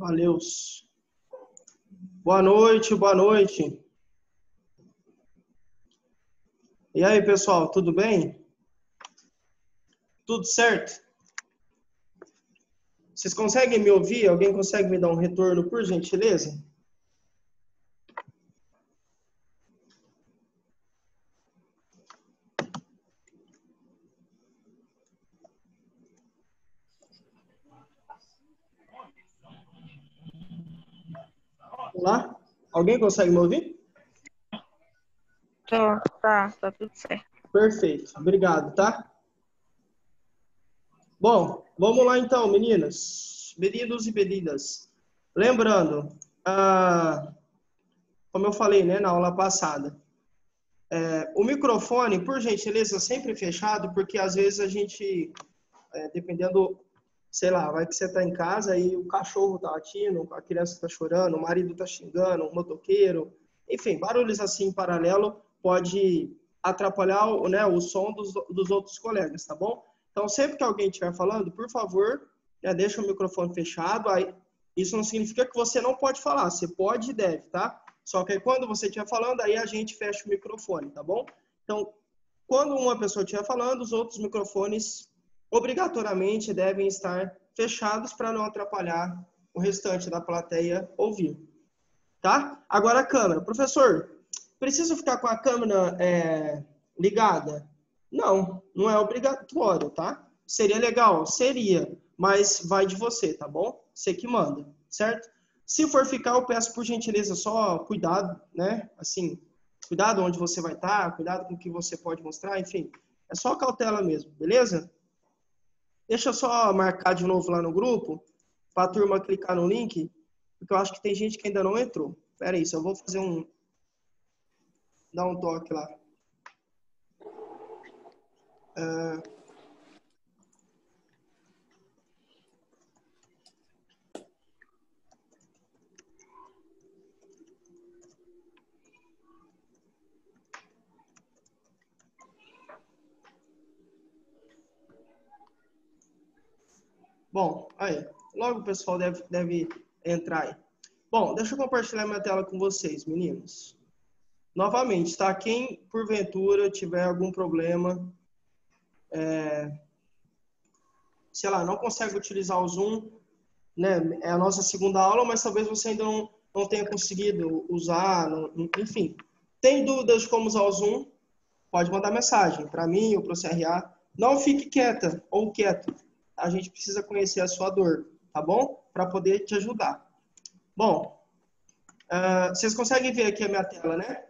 Valeu. Boa noite, boa noite. E aí, pessoal, tudo bem? Tudo certo? Vocês conseguem me ouvir? Alguém consegue me dar um retorno, por gentileza? Olá? Alguém consegue me ouvir? Tá tudo certo. Perfeito, obrigado, tá? Bom, vamos lá então, meninas. Meninos e meninas. Lembrando, como eu falei, né, na aula passada, o microfone, por gentileza, sempre fechado, porque às vezes a gente, dependendo, sei lá, vai que você está em casa e o cachorro está latindo, a criança está chorando, o marido está xingando, o motoqueiro, enfim, barulhos assim em paralelo pode atrapalhar, né, o som dos outros colegas, tá bom? Então, sempre que alguém estiver falando, por favor, deixa o microfone fechado. Aí, isso não significa que você não pode falar, você pode e deve, tá? Só que aí, quando você estiver falando, aí a gente fecha o microfone, tá bom? Então, quando uma pessoa estiver falando, os outros microfones obrigatoriamente devem estar fechados para não atrapalhar o restante da plateia ouvir, tá? Agora a câmera. Professor, preciso ficar com a câmera ligada? Não, não é obrigatório, tá? Seria legal? Seria, mas vai de você, tá bom? Você que manda, certo? Se for ficar, eu peço por gentileza só cuidado, né? Assim, cuidado onde você vai estar, cuidado com o que você pode mostrar, enfim. É só cautela mesmo, beleza? Deixa eu só marcar de novo lá no grupo, para a turma clicar no link, porque eu acho que tem gente que ainda não entrou. Espera aí, só vou fazer dar um toque lá. Bom, aí, logo o pessoal deve entrar aí. Bom, deixa eu compartilhar minha tela com vocês, meninos. Novamente, tá? Quem, porventura, tiver algum problema, sei lá, não consegue utilizar o Zoom, né? É a nossa segunda aula, mas talvez você ainda não tenha conseguido usar, enfim. Tem dúvidas de como usar o Zoom? Pode mandar mensagem para mim ou para o CRA. Não fique quieta ou quieto. A gente precisa conhecer a sua dor, tá bom? Para poder te ajudar. Bom, vocês conseguem ver aqui a minha tela, né?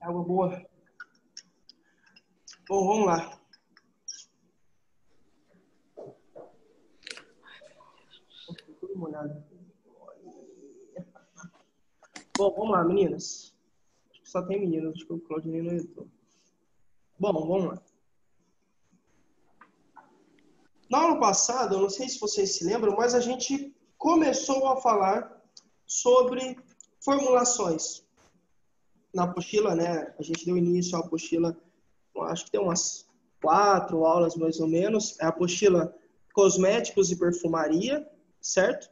Água boa. Bom, vamos lá. Tudo molhado. Bom, vamos lá, meninas. Acho que só tem meninas, acho que o Claudinei não entrou. Bom, vamos lá. Na aula passada, eu não sei se vocês se lembram, mas a gente começou a falar sobre formulações. Na apostila, né? A gente deu início à apostila, acho que tem umas 4 aulas mais ou menos. É a apostila Cosméticos e Perfumaria, certo?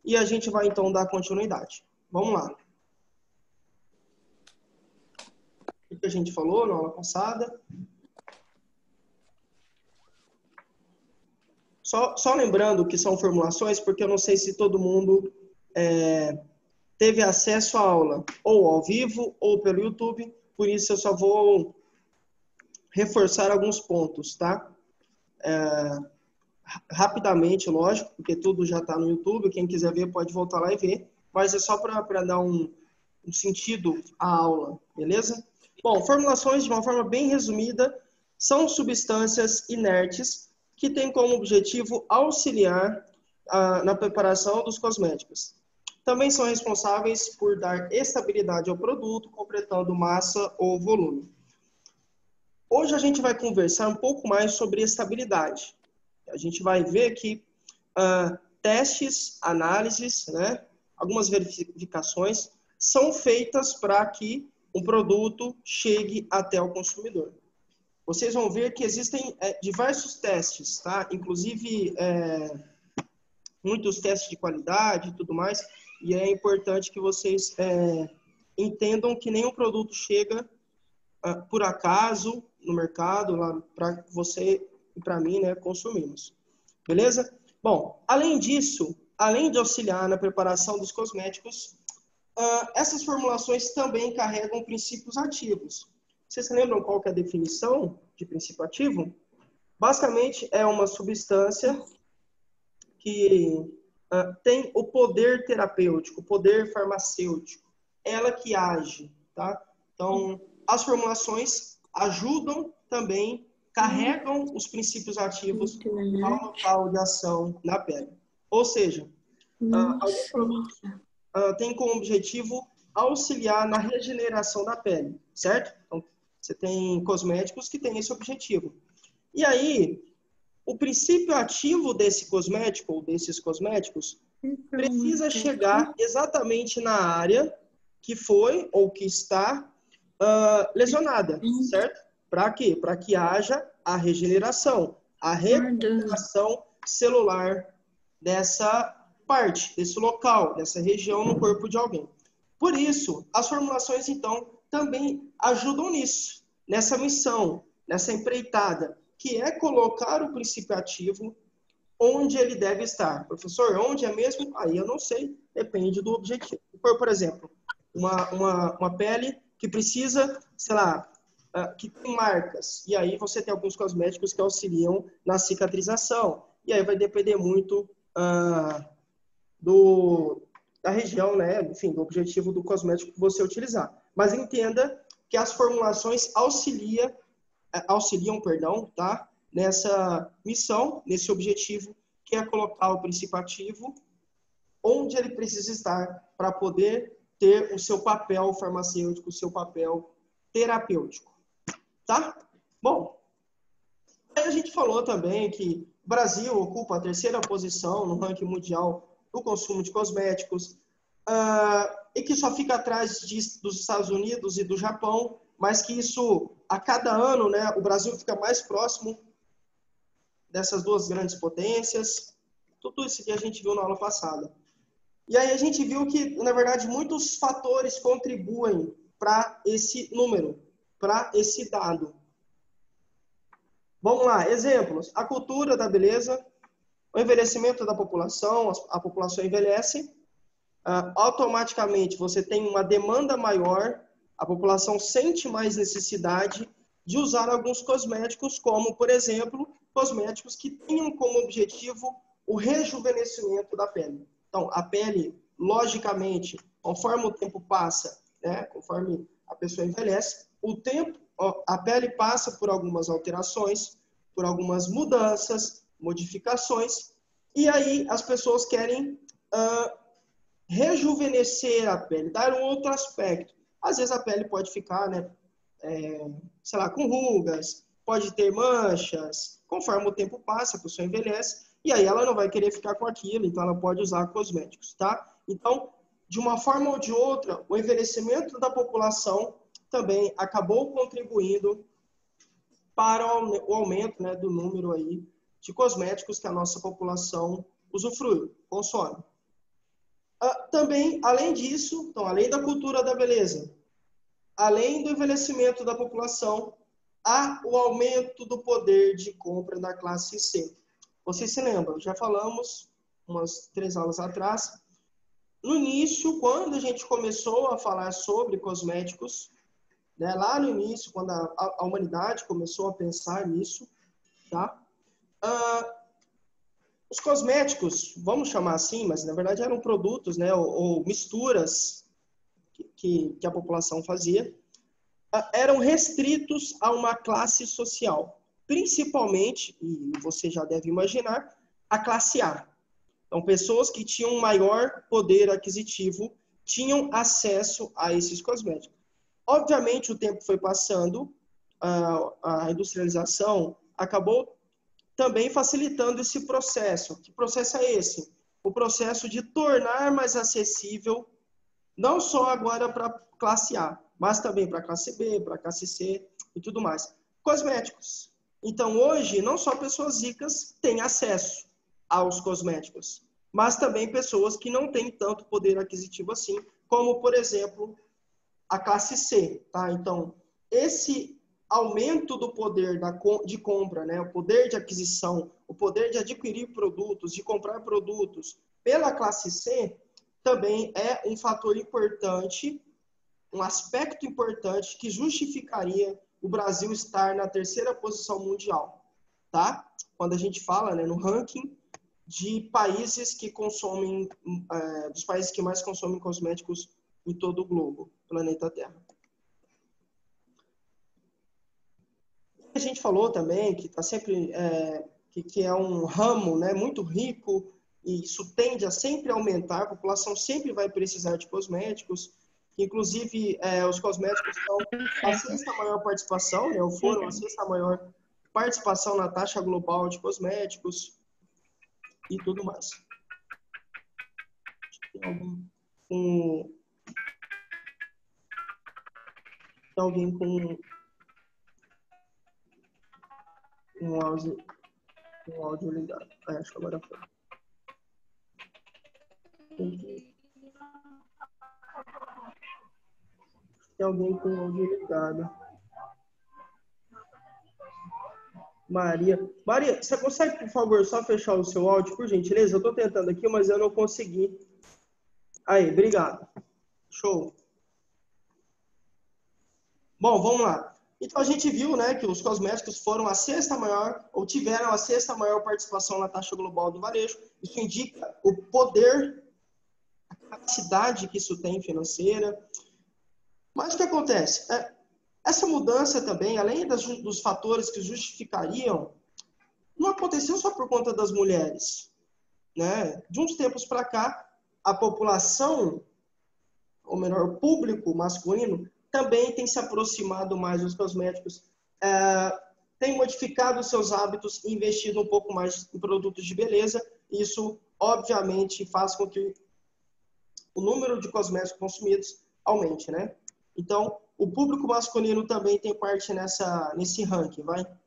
E a gente vai então dar continuidade. Vamos lá. O que a gente falou na aula passada? Só lembrando que são formulações, porque eu não sei se todo mundo teve acesso à aula ou ao vivo ou pelo YouTube, por isso eu só vou reforçar alguns pontos, tá? Rapidamente, lógico, porque tudo já está no YouTube, quem quiser ver pode voltar lá e ver, mas é só para dar um sentido à aula, beleza? Bom, formulações, de uma forma bem resumida, são substâncias inertes que têm como objetivo auxiliar na preparação dos cosméticos. Também são responsáveis por dar estabilidade ao produto, completando massa ou volume. Hoje a gente vai conversar um pouco mais sobre estabilidade. A gente vai ver que testes, análises, né, algumas verificações são feitas para que um produto chegue até o consumidor. vocês vão ver que existem diversos testes, tá? Inclusive, muitos testes de qualidade e tudo mais, e é importante que vocês entendam que nenhum produto chega por acaso no mercado lá para você e para mim, né, consumirmos. Beleza? Bom, além disso, além de auxiliar na preparação dos cosméticos, essas formulações também carregam princípios ativos. Vocês se lembram qual que é a definição de princípio ativo? Basicamente, é uma substância que tem o poder terapêutico, o poder farmacêutico. Ela que age, tá? Então, as formulações ajudam também, carregam os princípios ativos ao local de ação na pele. Ou seja, alguns produtos têm como objetivo auxiliar na regeneração da pele, certo? Então, você tem cosméticos que têm esse objetivo. E aí, o princípio ativo desse cosmético ou desses cosméticos precisa chegar exatamente na área que foi ou que está lesionada, certo? Para quê? Para que haja a regeneração, a recuperação celular dessa parte, desse local, dessa região no corpo de alguém. Por isso, as formulações, então, também ajudam nisso, nessa missão, nessa empreitada, que é colocar o princípio ativo onde ele deve estar. Professor, onde é mesmo? Aí eu não sei, depende do objetivo. Por exemplo, uma pele que precisa, sei lá, que tem marcas, e aí você tem alguns cosméticos que auxiliam na cicatrização, e aí vai depender muito da região, né? Enfim, do objetivo do cosmético que você utilizar. Mas entenda que as formulações auxiliam, tá? Nessa missão, nesse objetivo, que é colocar o princípio ativo onde ele precisa estar para poder ter o seu papel farmacêutico, o seu papel terapêutico, tá? Bom, aí a gente falou também que o Brasil ocupa a 3ª posição no ranking mundial do consumo de cosméticos, e que só fica atrás dos Estados Unidos e do Japão, mas que isso, a cada ano, né, o Brasil fica mais próximo dessas duas grandes potências. Tudo isso que a gente viu na aula passada. E aí a gente viu que, na verdade, muitos fatores contribuem para esse número, para esse dado. Vamos lá, exemplos. A cultura da beleza, o envelhecimento da população, a população envelhece, automaticamente você tem uma demanda maior, a população sente mais necessidade de usar alguns cosméticos, como, por exemplo, cosméticos que tenham como objetivo o rejuvenescimento da pele. Então, a pele, logicamente, conforme o tempo passa, né, conforme a pessoa envelhece, a pele passa por algumas alterações, por algumas mudanças, modificações, e aí as pessoas querem rejuvenescer a pele, dar um outro aspecto. Às vezes a pele pode ficar, né, sei lá, com rugas, pode ter manchas, conforme o tempo passa, a pessoa envelhece, e aí ela não vai querer ficar com aquilo, então ela pode usar cosméticos, tá? Então, de uma forma ou de outra, o envelhecimento da população também acabou contribuindo para o aumento, né, do número aí de cosméticos que a nossa população usufrui, consome. Também, além disso, então, além da cultura da beleza, além do envelhecimento da população, há o aumento do poder de compra da classe C. Vocês se lembram, já falamos umas 3 aulas atrás, no início, quando a gente começou a falar sobre cosméticos, né, lá no início, quando a humanidade começou a pensar nisso, tá? Os cosméticos, vamos chamar assim, mas na verdade eram produtos, né, ou misturas que a população fazia, eram restritos a uma classe social, principalmente, e você já deve imaginar, a classe A. Então, pessoas que tinham maior poder aquisitivo tinham acesso a esses cosméticos. Obviamente, o tempo foi passando, a industrialização acabou também facilitando esse processo. Que processo é esse? O processo de tornar mais acessível, não só agora para a classe A, mas também para a classe B, para a classe C e tudo mais. cosméticos. Então, hoje, não só pessoas ricas têm acesso aos cosméticos, mas também pessoas que não têm tanto poder aquisitivo assim, como, por exemplo, a classe C. Tá? Então, esse aumento do poder de compra, né? O poder de aquisição, o poder de adquirir produtos, de comprar produtos pela classe C, também é um fator importante, um aspecto importante que justificaria o Brasil estar na terceira posição mundial, tá? Quando a gente fala, né, no ranking de países que consomem, dos países que mais consomem cosméticos em todo o globo, planeta Terra. A gente falou também que está sempre que é um ramo, né, muito rico, e isso tende a sempre aumentar, a população sempre vai precisar de cosméticos. Inclusive, os cosméticos são a sexta maior participação, né, ou foram a sexta maior participação na taxa global de cosméticos e tudo mais. Tem alguém com um áudio ligado. Acho que agora foi. Tem alguém com o áudio ligado. Maria, você consegue, por favor, só fechar o seu áudio, por gentileza? Eu estou tentando aqui, mas eu não consegui. Aí, obrigado. Show. Bom, vamos lá. Então, a gente viu, né, que os cosméticos foram a sexta maior, ou tiveram a sexta maior participação na taxa global do varejo. Isso indica o poder, a capacidade que isso tem financeira. Mas o que acontece? Essa mudança também, além dos fatores que justificariam, não aconteceu só por conta das mulheres, né? De uns tempos para cá, a população, ou melhor, o público masculino, também tem se aproximado mais dos cosméticos, tem modificado seus hábitos e investido um pouco mais em produtos de beleza. Isso, obviamente, faz com que o número de cosméticos consumidos aumente, né? Então, o público masculino também tem parte nesse ranking,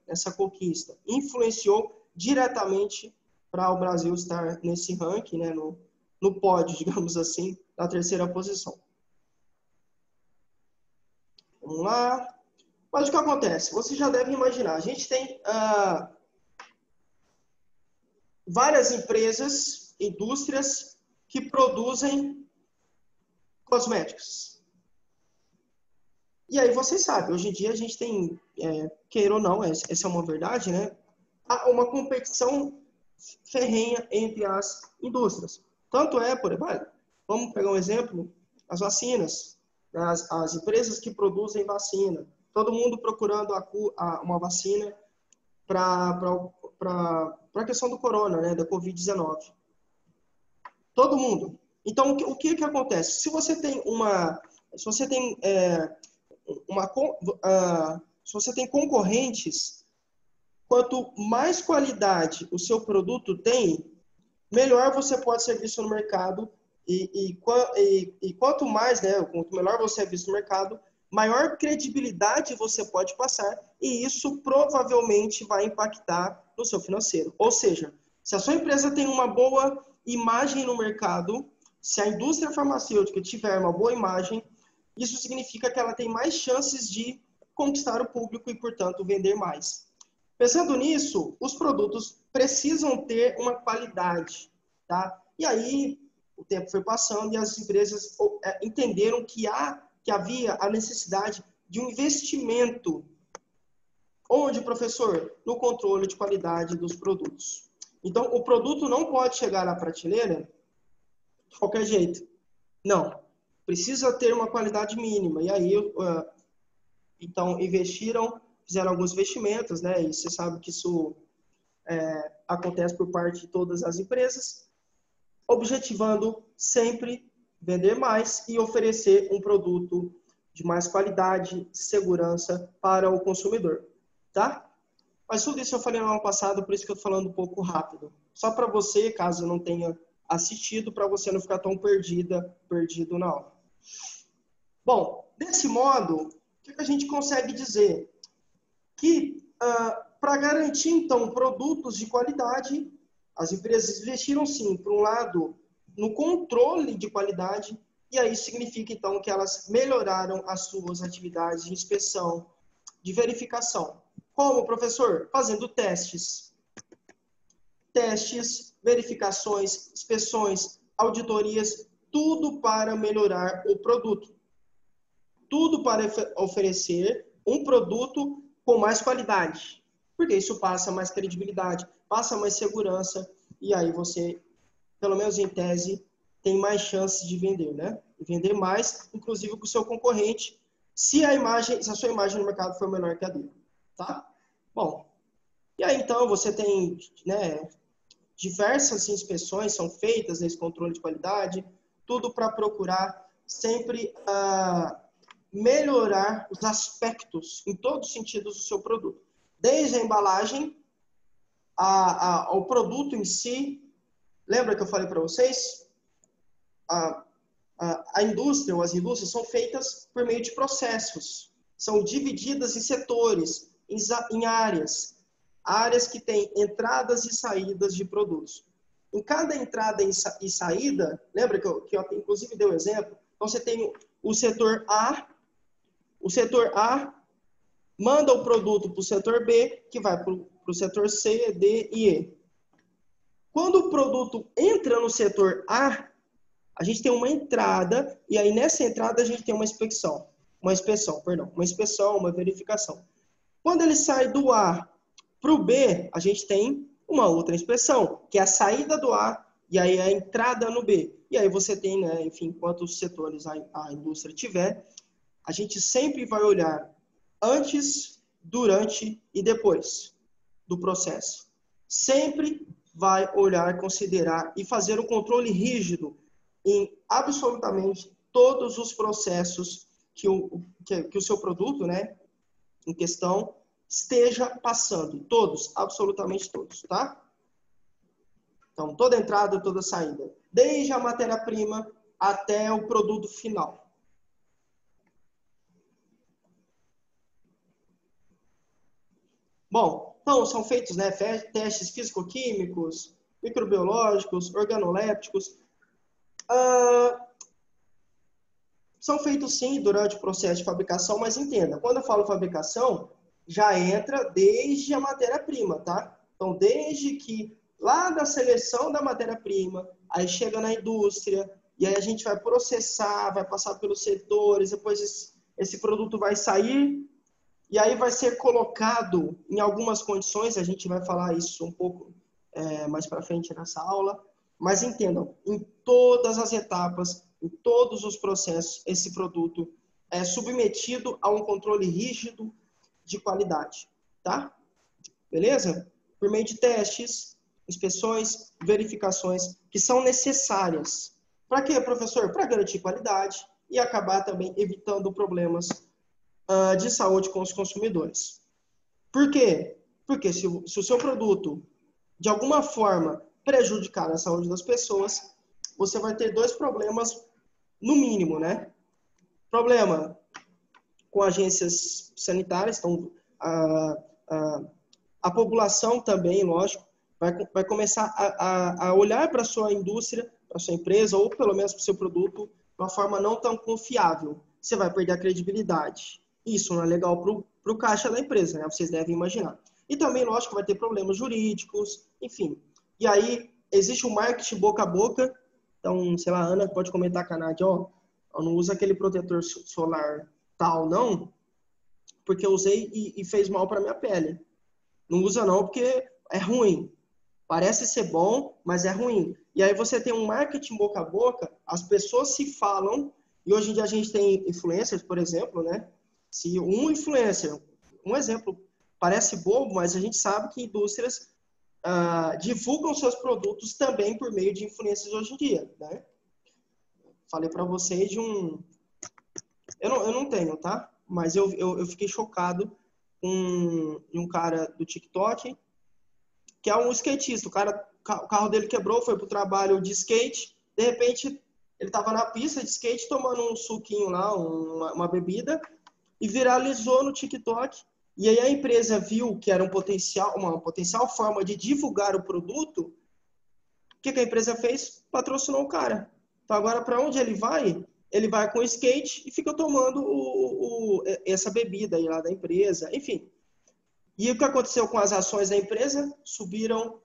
nessa conquista. Influenciou diretamente para o Brasil estar nesse ranking, né, no pódio, digamos assim, na terceira posição. Vamos lá. Mas o que acontece? Você já deve imaginar. A gente tem várias empresas, indústrias que produzem cosméticos. E aí vocês sabem, hoje em dia a gente tem, queira ou não, essa é uma verdade, né? Há uma competição ferrenha entre as indústrias. Tanto vamos pegar um exemplo, as vacinas, as empresas que produzem vacina, todo mundo procurando uma vacina para a questão do corona, né, da Covid-19. Todo mundo. Então, o que acontece? Se você tem se você tem concorrentes, quanto mais qualidade o seu produto tem, melhor você pode ser visto no mercado e quanto mais, né, quanto melhor você é visto no mercado, maior credibilidade você pode passar e isso provavelmente vai impactar no seu financeiro. Ou seja, se a sua empresa tem uma boa imagem no mercado, se a indústria farmacêutica tiver uma boa imagem, isso significa que ela tem mais chances de conquistar o público e, portanto, vender mais. Pensando nisso, os produtos precisam ter uma qualidade, tá? E aí, o tempo foi passando e as empresas entenderam que havia a necessidade de um investimento. Onde, professor? No controle de qualidade dos produtos. Então, o produto não pode chegar à prateleira de qualquer jeito. Não. Precisa ter uma qualidade mínima. E aí, então, fizeram alguns investimentos, né? E você sabe que isso acontece por parte de todas as empresas, objetivando sempre vender mais e oferecer um produto de mais qualidade, segurança para o consumidor, tá? Mas tudo isso eu falei no ano passado, por isso que eu estou falando um pouco rápido. Só para você, caso não tenha assistido, para você não ficar tão perdido na aula. Bom, desse modo, o que a gente consegue dizer? que, para garantir, então, produtos de qualidade, as empresas investiram, sim, por um lado, no controle de qualidade, e aí significa, então, que elas melhoraram as suas atividades de inspeção, de verificação. Como, professor? Fazendo testes. Testes, verificações, inspeções, auditorias, tudo para melhorar o produto. Tudo para oferecer um produto com mais qualidade. Porque isso passa mais credibilidade, passa mais segurança, e aí você, pelo menos em tese, tem mais chances de vender, né? E vender mais, inclusive com o seu concorrente, se a sua imagem no mercado for menor que a dele, tá? Bom, e aí então você tem, né, diversas inspeções são feitas nesse controle de qualidade, tudo para procurar sempre melhorar os aspectos em todos os sentidos do seu produto. Desde a embalagem ao produto em si. Lembra que eu falei para vocês? A indústria, ou as indústrias, são feitas por meio de processos. São divididas em setores, em áreas. Áreas que têm entradas e saídas de produtos. Em cada entrada e saída, lembra que eu inclusive dei o exemplo? Então, você tem o setor A. O setor A manda o produto para o setor B, que vai para o setor C, D e E. Quando o produto entra no setor A, a gente tem uma entrada, e aí nessa entrada a gente tem uma inspeção, uma verificação. Quando ele sai do A para o B, a gente tem uma outra inspeção, que é a saída do A, e aí a entrada no B. E aí você tem, né, enfim, quantos setores a indústria tiver, a gente sempre vai olhar antes, durante e depois do processo. Sempre vai olhar, considerar e fazer um controle rígido em absolutamente todos os processos que o seu produto, né, em questão, esteja passando. Todos, absolutamente todos, tá? Então, toda entrada, toda saída. Desde a matéria-prima até o produto final. Bom, então são feitos, né, testes físico-químicos, microbiológicos, organolépticos. São feitos sim durante o processo de fabricação, mas entenda, quando eu falo fabricação, já entra desde a matéria-prima, tá? Então, desde que lá da seleção da matéria-prima, aí chega na indústria, e aí a gente vai processar, vai passar pelos setores, depois esse produto vai sair, e aí vai ser colocado em algumas condições, a gente vai falar isso um pouco mais para frente nessa aula, mas entendam, em todas as etapas, em todos os processos, esse produto é submetido a um controle rígido de qualidade, tá? Beleza? Por meio de testes, inspeções, verificações que são necessárias. Para quê, professor? Para garantir qualidade e acabar também evitando problemas de saúde com os consumidores. Por quê? Porque se o seu produto, de alguma forma, prejudicar a saúde das pessoas, você vai ter dois problemas, no mínimo, né? Problema com agências sanitárias, então a população também, lógico, vai começar a olhar para a sua indústria, para a sua empresa, ou pelo menos para o seu produto, de uma forma não tão confiável. Você vai perder a credibilidade. Isso não é legal para o caixa da empresa, né? Vocês devem imaginar. E também, lógico, vai ter problemas jurídicos, enfim. E aí, existe o marketing boca a boca. Então, sei lá, a Ana pode comentar com a Nádia, ó, não usa aquele protetor solar tal, não, porque eu usei e fez mal para minha pele. Não usa não, porque é ruim. Parece ser bom, mas é ruim. E aí você tem um marketing boca a boca, as pessoas se falam, e hoje em dia a gente tem influencers, por exemplo, né? Se um influencer, um exemplo, parece bobo, mas a gente sabe que indústrias divulgam seus produtos também por meio de influencers hoje em dia, né? Falei para vocês de um... Eu não tenho, tá? Mas eu fiquei chocado com um cara do TikTok, que é um skatista. O carro dele quebrou, foi pro trabalho de skate, de repente ele estava na pista de skate tomando um suquinho lá, uma bebida, e viralizou no TikTok. e aí a empresa viu que era uma potencial forma de divulgar o produto, o que a empresa fez? Patrocinou o cara. Então agora para onde ele vai? Ele vai com o skate e fica tomando essa bebida aí lá da empresa, enfim. E o que aconteceu com as ações da empresa? Subiram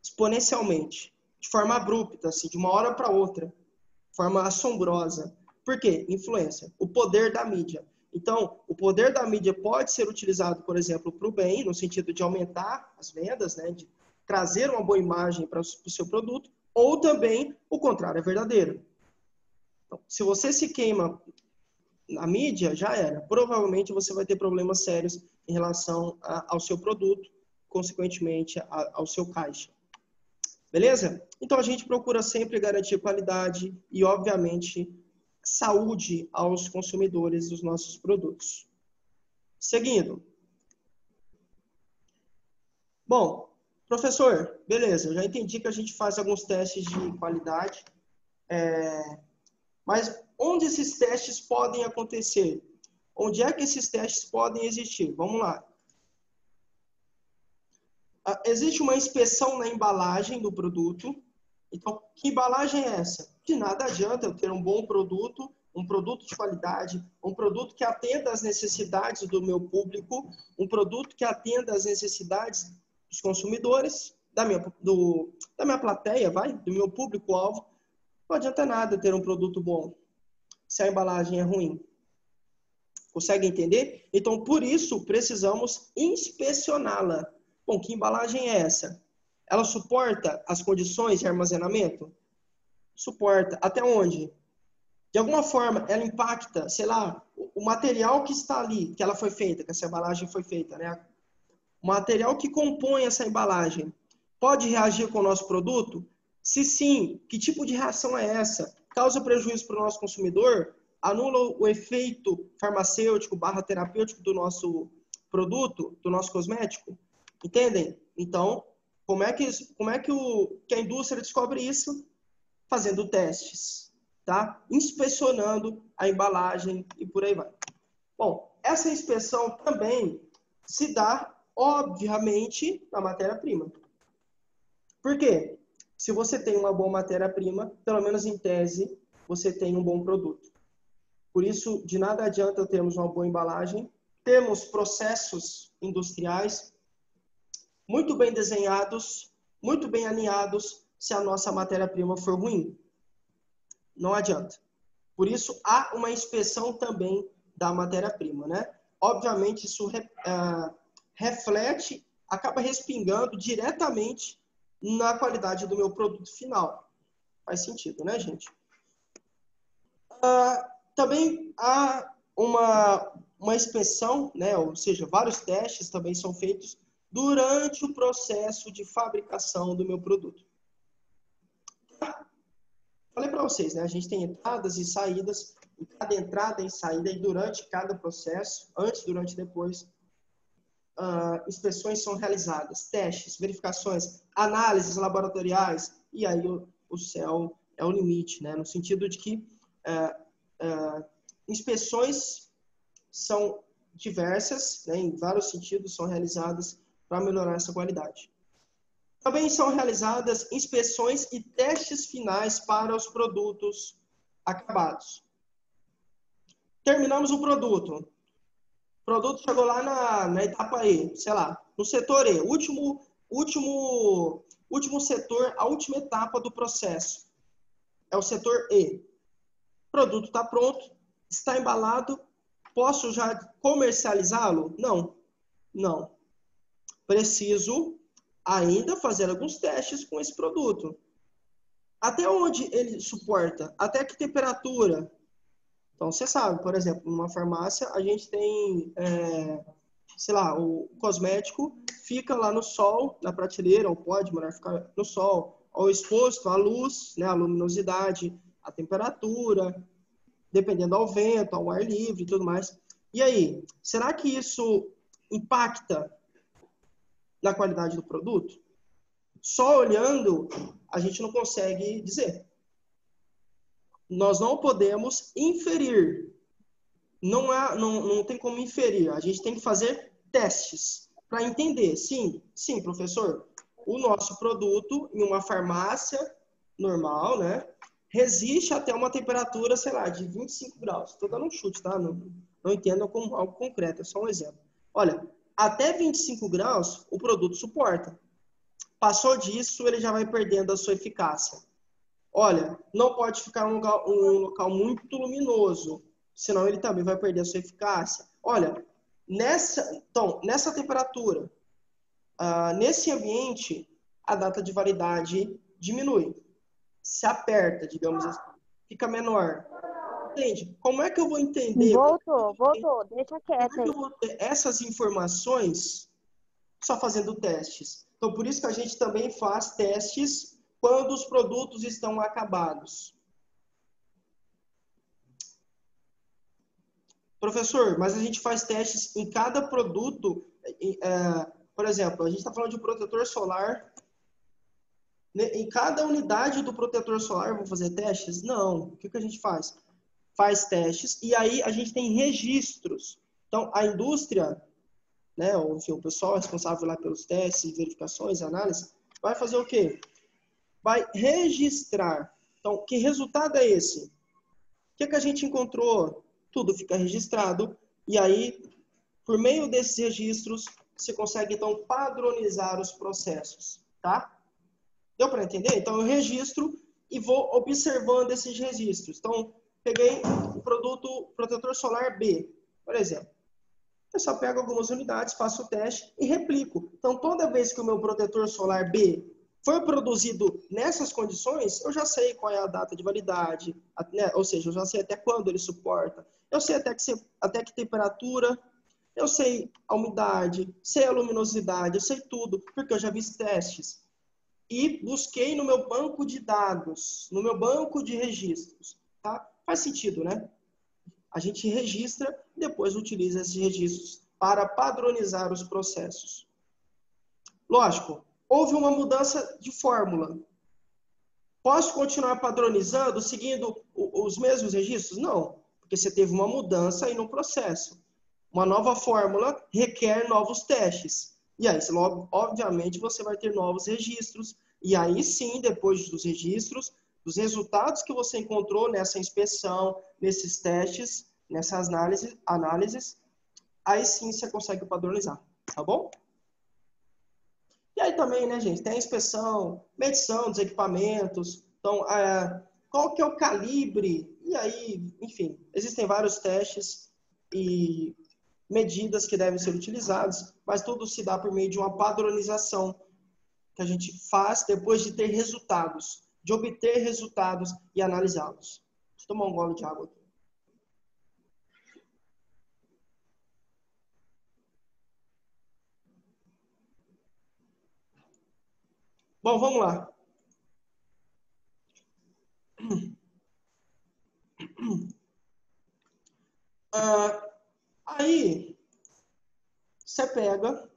exponencialmente, de forma abrupta, assim, de uma hora para outra, de forma assombrosa. Por quê? Influência. O poder da mídia. Então, o poder da mídia pode ser utilizado, por exemplo, para o bem, no sentido de aumentar as vendas, né, de trazer uma boa imagem para o seu produto, ou também o contrário é verdadeiro. Então, se você se queima na mídia, já era. Provavelmente você vai ter problemas sérios em relação ao seu produto, consequentemente ao seu caixa. Beleza? Então a gente procura sempre garantir qualidade e, obviamente, saúde aos consumidores dos nossos produtos. Seguindo. Bom, professor, beleza, eu já entendi que a gente faz alguns testes de qualidade, mas onde esses testes podem acontecer? Onde é que esses testes podem existir? Vamos lá. Existe uma inspeção na embalagem do produto. Então, que embalagem é essa? De nada adianta eu ter um bom produto, um produto de qualidade, um produto que atenda às necessidades do meu público, um produto que atenda às necessidades dos consumidores, da minha plateia, do meu público-alvo. Não adianta nada ter um produto bom se a embalagem é ruim. Consegue entender? Então, por isso, precisamos inspecioná-la. Bom, que embalagem é essa? Ela suporta as condições de armazenamento? Suporta. Até onde? De alguma forma, ela impacta, sei lá, o material que está ali, que ela foi feita, que essa embalagem foi feita, né? O material que compõe essa embalagem pode reagir com o nosso produto? Se sim, que tipo de reação é essa? Causa prejuízo para o nosso consumidor? Anula o efeito farmacêutico / terapêutico do nosso produto, do nosso cosmético? Entendem? Então, como é que a indústria descobre isso? Fazendo testes, tá? Inspecionando a embalagem e por aí vai. Bom, essa inspeção também se dá, obviamente, na matéria-prima. Por quê? Se você tem uma boa matéria-prima, pelo menos em tese, você tem um bom produto. Por isso, de nada adianta termos uma boa embalagem, termos processos industriais muito bem desenhados, muito bem alinhados, se a nossa matéria-prima for ruim. Não adianta. Por isso, há uma inspeção também da matéria-prima, né? Obviamente, isso reflete, acaba respingando diretamente na qualidade do meu produto final. Faz sentido, né, gente? Também há uma inspeção, né? Ou seja, vários testes também são feitos durante o processo de fabricação do meu produto. Falei para vocês, né? A gente tem entradas e saídas, e cada entrada e saída, e durante cada processo, antes, durante e depois, inspeções são realizadas, testes, verificações, análises laboratoriais, e aí o céu é o limite, né? No sentido de que inspeções são diversas, né? Em vários sentidos são realizadas para melhorar essa qualidade. Também são realizadas inspeções e testes finais para os produtos acabados. Terminamos o produto. O produto chegou lá na etapa E, sei lá, no setor E, último setor, a última etapa do processo. É o setor E. O produto está pronto, está embalado, posso já comercializá-lo? Não. Não. Preciso ainda fazer alguns testes com esse produto. Até onde ele suporta? Até que temperatura? Então, você sabe, por exemplo, numa farmácia, a gente tem, sei lá, o cosmético fica lá no sol, na prateleira, ou pode melhor ficar no sol, ou exposto à luz, né, à luminosidade, à temperatura, dependendo ao vento, ao ar livre e tudo mais. E aí, será que isso impacta na qualidade do produto? Só olhando, a gente não consegue dizer. Nós não podemos inferir. Não tem como inferir. A gente tem que fazer testes para entender. Sim, sim, professor. O nosso produto em uma farmácia normal, né, resiste até uma temperatura, sei lá, de 25 graus. Estou dando um chute, tá? Não entendam como algo concreto, é só um exemplo. Olha, até 25 graus o produto suporta. Passou disso, ele já vai perdendo a sua eficácia. Olha, não pode ficar um local muito luminoso, senão ele também vai perder a sua eficácia. Olha, nessa temperatura, nesse ambiente, a data de validade diminui. Se aperta, digamos assim, fica menor. Entende? Como é que eu vou entender? Voltou, deixa Como é quieto que aí. eu vou ter essas informações só fazendo testes? Então, por isso que a gente também faz testes quando os produtos estão acabados. Professor, mas a gente faz testes em cada produto. Por exemplo, a gente está falando de protetor solar. Em cada unidade do protetor solar, vou fazer testes? Não. O que a gente faz? Faz testes e aí a gente tem registros. Então, a indústria, né, ou, enfim, o pessoal responsável lá pelos testes, verificações, análises, vai fazer o quê? Vai registrar. Então, que resultado é esse? O que a gente encontrou? Tudo fica registrado e aí, por meio desses registros, você consegue, então, padronizar os processos, tá? Deu para entender? Então, eu registro e vou observando esses registros. Então, peguei o produto protetor solar B, por exemplo. Eu só pego algumas unidades, faço o teste e replico. Então, toda vez que o meu protetor solar B for produzido nessas condições, eu já sei qual é a data de validade, né? Ou seja, eu já sei até quando ele suporta. Eu sei até que temperatura, eu sei a umidade, sei a luminosidade, eu sei tudo, porque eu já fiz testes. E busquei no meu banco de dados, no meu banco de registros. Tá? Faz sentido, né? A gente registra e depois utiliza esses registros para padronizar os processos. Lógico, houve uma mudança de fórmula. Posso continuar padronizando, seguindo os mesmos registros? Não, porque você teve uma mudança aí no processo. Uma nova fórmula requer novos testes. E aí, logo, obviamente, você vai ter novos registros. E aí sim, depois dos registros, dos resultados que você encontrou nessa inspeção, nesses testes, nessas análises, aí sim você consegue padronizar, tá bom? E aí também, né, gente, tem a inspeção, medição dos equipamentos. Então, qual que é o calibre? E aí, enfim, existem vários testes e medidas que devem ser utilizadas, mas tudo se dá por meio de uma padronização que a gente faz depois de ter resultados, de obter resultados e analisá-los. Deixa eu tomar um gole de água aqui. Bom, vamos lá. Aí, você pega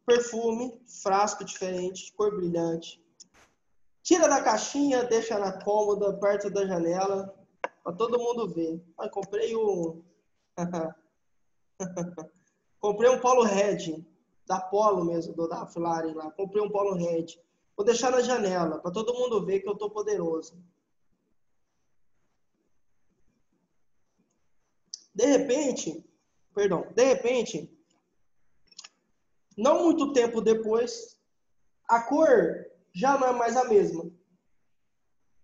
perfume, frasco diferente, cor brilhante. Tira da caixinha, deixa na cômoda, perto da janela, para todo mundo ver. Ah, comprei um... comprei um Polo Red, da Polo mesmo, da Ralph Lauren lá. Comprei um Polo Red. Vou deixar na janela, para todo mundo ver que eu tô poderoso. De repente, não muito tempo depois, a cor já não é mais a mesma.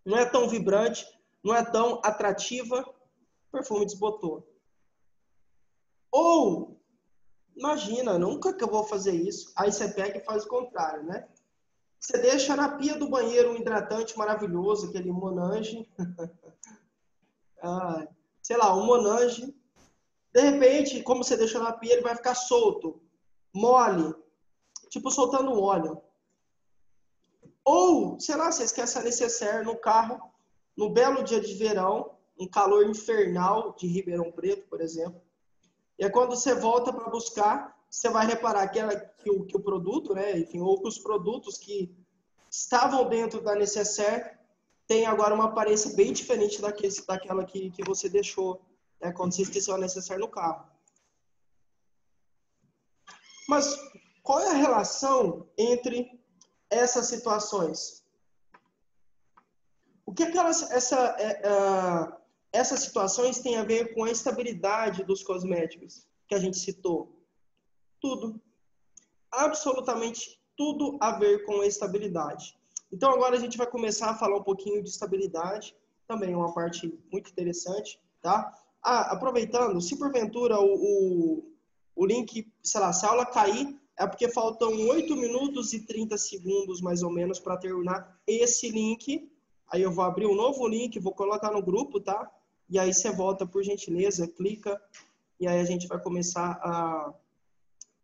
Não é tão vibrante, não é tão atrativa, o perfume desbotou. Ou, imagina, nunca que eu vou fazer isso. Aí você pega e faz o contrário, né? Você deixa na pia do banheiro um hidratante maravilhoso, aquele Monange. Sei lá, um Monange. De repente, como você deixou na pia, ele vai ficar solto, mole, tipo soltando óleo. Ou, sei lá, você esquece a necessaire no carro, no belo dia de verão, um calor infernal de Ribeirão Preto, por exemplo. E aí, quando você volta para buscar, você vai reparar que o produto, né, enfim, ou que os produtos que estavam dentro da necessaire têm agora uma aparência bem diferente daquela que você deixou, né, quando você esqueceu a necessaire no carro. Mas qual é a relação entre essas situações? O que essas situações têm a ver com a estabilidade dos cosméticos que a gente citou? Tudo. Absolutamente tudo a ver com a estabilidade. Então agora a gente vai começar a falar um pouquinho de estabilidade, também é uma parte muito interessante, tá? Aproveitando, se porventura o link, sei lá, se a aula cair, é porque faltam 8 minutos e 30 segundos, mais ou menos, para terminar esse link. Aí eu vou abrir um novo link, vou colocar no grupo, tá? E aí você volta, por gentileza, clica, e aí a gente vai começar a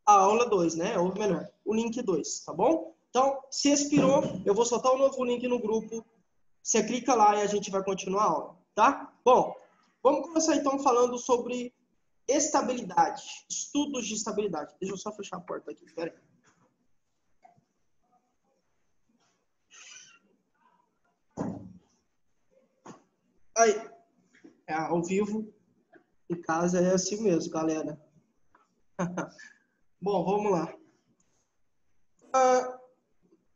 aula 2, né? Ou melhor, o link 2, tá bom? Então, se expirou, eu vou soltar um novo link no grupo. Você clica lá e a gente vai continuar a aula, tá? Bom, vamos começar então falando sobre estabilidade, estudos de estabilidade. Deixa eu só fechar a porta aqui, peraí. Aí, ao vivo, em casa é assim mesmo, galera. Bom, vamos lá.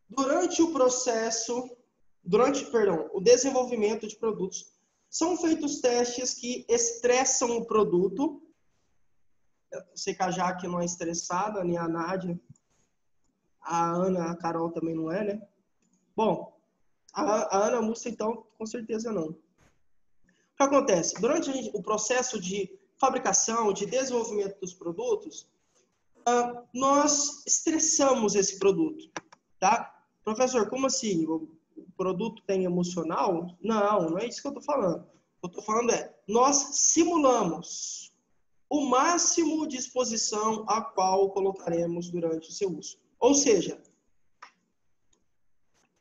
Durante o desenvolvimento de produtos, são feitos testes que estressam o produto. Eu sei que a Jaque não é estressada, nem a Nádia. A Ana, a Carol também não é, né? Bom, a Ana Mussa, então, com certeza não. O que acontece? Durante o processo de fabricação, de desenvolvimento dos produtos, nós estressamos esse produto, tá? Professor, como assim? O produto tem emocional? Não é isso que eu estou falando. O que eu estou falando nós simulamos o máximo de exposição a qual colocaremos durante o seu uso. Ou seja,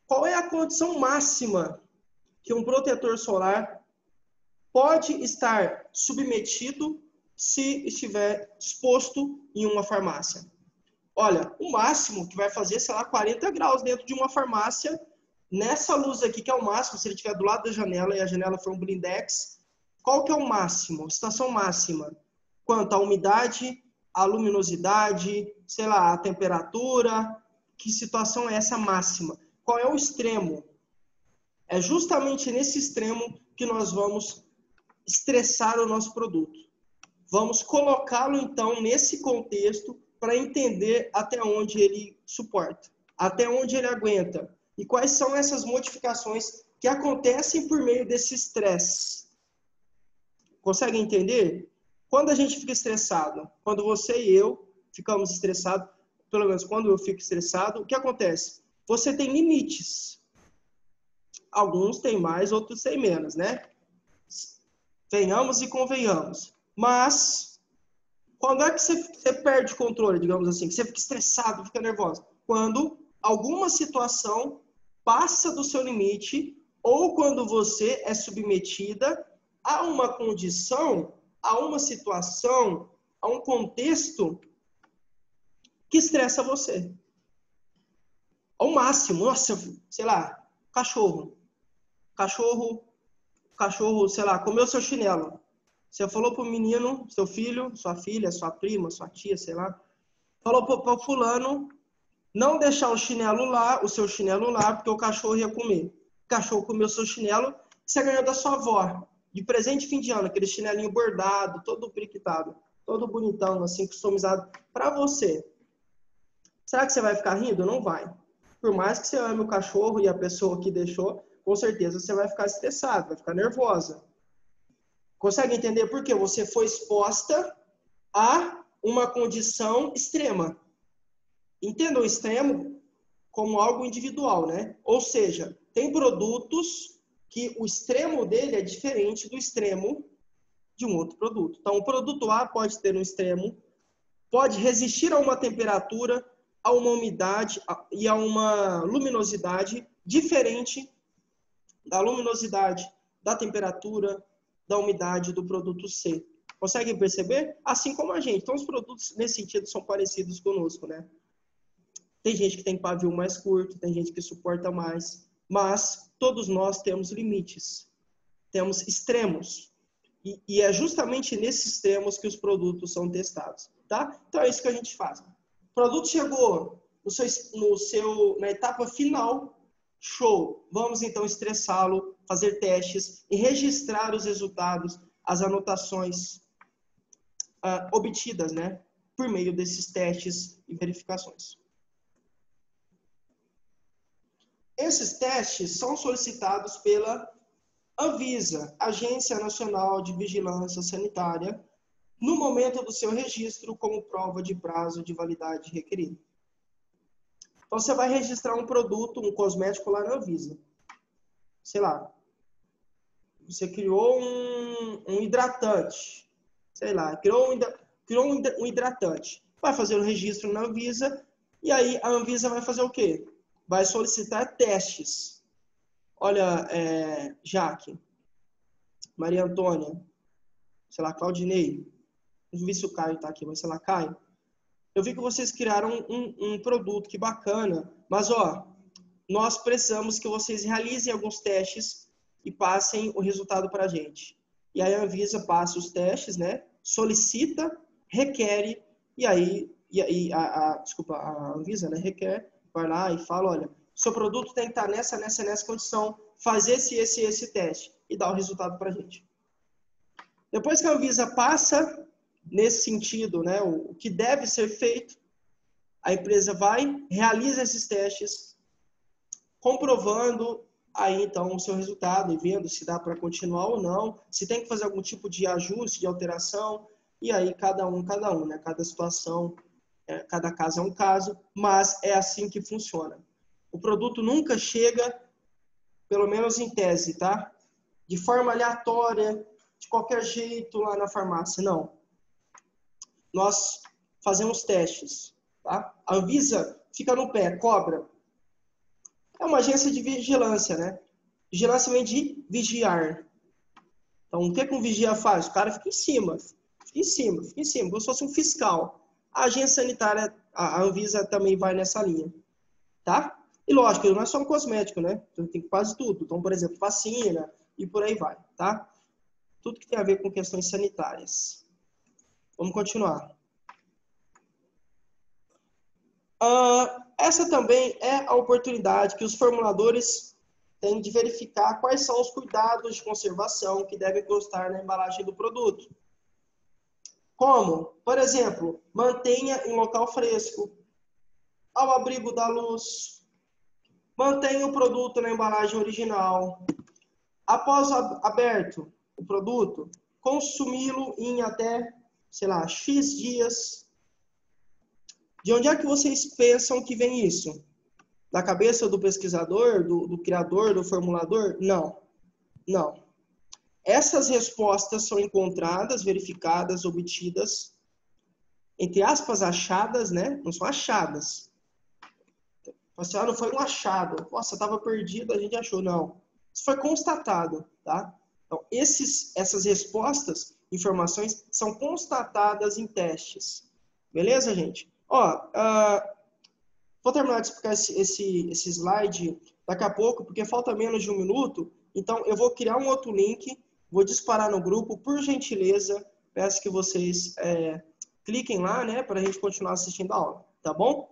qual é a condição máxima que um protetor solar pode estar submetido se estiver exposto em uma farmácia? Olha, o máximo que vai fazer, sei lá, 40 graus dentro de uma farmácia, nessa luz aqui, que é o máximo, se ele estiver do lado da janela e a janela for um blindex, qual que é o máximo? Situação máxima. Quanto à umidade, à luminosidade, sei lá, a temperatura, que situação é essa máxima? Qual é o extremo? É justamente nesse extremo que nós vamos estressar o nosso produto. Vamos colocá-lo, então, nesse contexto para entender até onde ele suporta, até onde ele aguenta. E quais são essas modificações que acontecem por meio desse estresse. Consegue entender? Quando a gente fica estressado, quando você e eu ficamos estressados, pelo menos quando eu fico estressado, o que acontece? Você tem limites. Alguns têm mais, outros têm menos, né? Venhamos e convenhamos. Mas, quando é que você perde o controle, digamos assim? Que você fica estressado, fica nervoso? Quando alguma situação passa do seu limite ou quando você é submetida a uma condição, a uma situação, a um contexto que estressa você. Ao máximo, nossa, sei lá, cachorro, sei lá, comeu seu chinelo. Você falou pro menino, seu filho, sua filha, sua prima, sua tia, sei lá, falou pro fulano não deixar o seu chinelo lá, porque o cachorro ia comer. O cachorro comeu seu chinelo, você ganhou da sua avó, de presente de fim de ano, aquele chinelinho bordado, todo periquitado, todo bonitão, assim, customizado para você. Será que você vai ficar rindo? Não vai. Por mais que você ame o cachorro e a pessoa que deixou, com certeza você vai ficar estressado, vai ficar nervosa. Consegue entender por quê? Você foi exposta a uma condição extrema. Entenda o extremo como algo individual, né? Ou seja, tem produtos que o extremo dele é diferente do extremo de um outro produto. Então, o produto A pode ter um extremo, pode resistir a uma temperatura, a uma umidade e a uma luminosidade diferente da luminosidade, da temperatura, da umidade do produto C. Consegue perceber? Assim como a gente. Então, os produtos, nesse sentido, são parecidos conosco, né? Tem gente que tem pavio mais curto, tem gente que suporta mais, mas todos nós temos limites, temos extremos. E é justamente nesses extremos que os produtos são testados, tá? Então é isso que a gente faz. O produto chegou na etapa final, show. Vamos então estressá-lo, fazer testes e registrar os resultados, as anotações obtidas, né, por meio desses testes e verificações. Esses testes são solicitados pela Anvisa, Agência Nacional de Vigilância Sanitária, no momento do seu registro como prova de prazo de validade requerido. Então, você vai registrar um produto, um cosmético lá na Anvisa. Sei lá, você criou um hidratante. Sei lá, criou um hidratante. Vai fazer o registro na Anvisa e aí a Anvisa vai fazer o quê? Vai solicitar testes. Olha, Jaque, Maria Antônia, sei lá, Claudinei, não vi se o Caio está aqui, mas sei lá, Caio. Eu vi que vocês criaram um produto, que bacana, mas ó, nós precisamos que vocês realizem alguns testes e passem o resultado para a gente. E aí a Anvisa passa os testes, né? Solicita, requer, e aí a Anvisa, né, requer, vai lá e fala, olha, seu produto tem que estar nessa condição, faz esse teste e dá o resultado para a gente. Depois que a Anvisa passa nesse sentido, né, o que deve ser feito, a empresa vai, realiza esses testes, comprovando aí então o seu resultado e vendo se dá para continuar ou não, se tem que fazer algum tipo de ajuste, de alteração, e aí cada um, né, cada situação, cada caso é um caso, mas é assim que funciona. O produto nunca chega, pelo menos em tese, tá? De forma aleatória, de qualquer jeito lá na farmácia, não. Nós fazemos testes, tá? A Anvisa fica no pé, cobra. É uma agência de vigilância, né? Vigilância vem de vigiar. Então, o que um vigia faz? O cara fica em cima, como se fosse um fiscal. A agência sanitária, a Anvisa também vai nessa linha, tá? E lógico, não é só um cosmético, né? Então, tem quase tudo. Então, por exemplo, vacina e por aí vai, tá? Tudo que tem a ver com questões sanitárias. Vamos continuar. Essa também é a oportunidade que os formuladores têm de verificar quais são os cuidados de conservação que devem constar na embalagem do produto. Como, por exemplo, mantenha em local fresco, ao abrigo da luz, mantenha o produto na embalagem original. Após aberto o produto, consumi-lo em até, sei lá, X dias. De onde é que vocês pensam que vem isso? Da cabeça do pesquisador, do criador, do formulador? Não. Não. Essas respostas são encontradas, verificadas, obtidas, entre aspas, achadas, né? Não são achadas. Assim, não foi um achado. Nossa, estava perdido, a gente achou. Não. Isso foi constatado, tá? Então, essas respostas, informações, são constatadas em testes. Beleza, gente? Ó, vou terminar de explicar esse slide daqui a pouco, porque falta menos de 1 minuto. Então, eu vou criar um outro link, vou disparar no grupo, por gentileza, peço que vocês cliquem lá, né, para a gente continuar assistindo a aula, tá bom?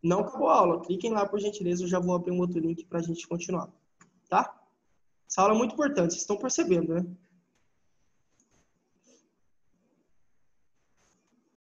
Não acabou a aula, cliquem lá, por gentileza, eu já vou abrir um outro link para a gente continuar, tá? Essa aula é muito importante, vocês estão percebendo, né?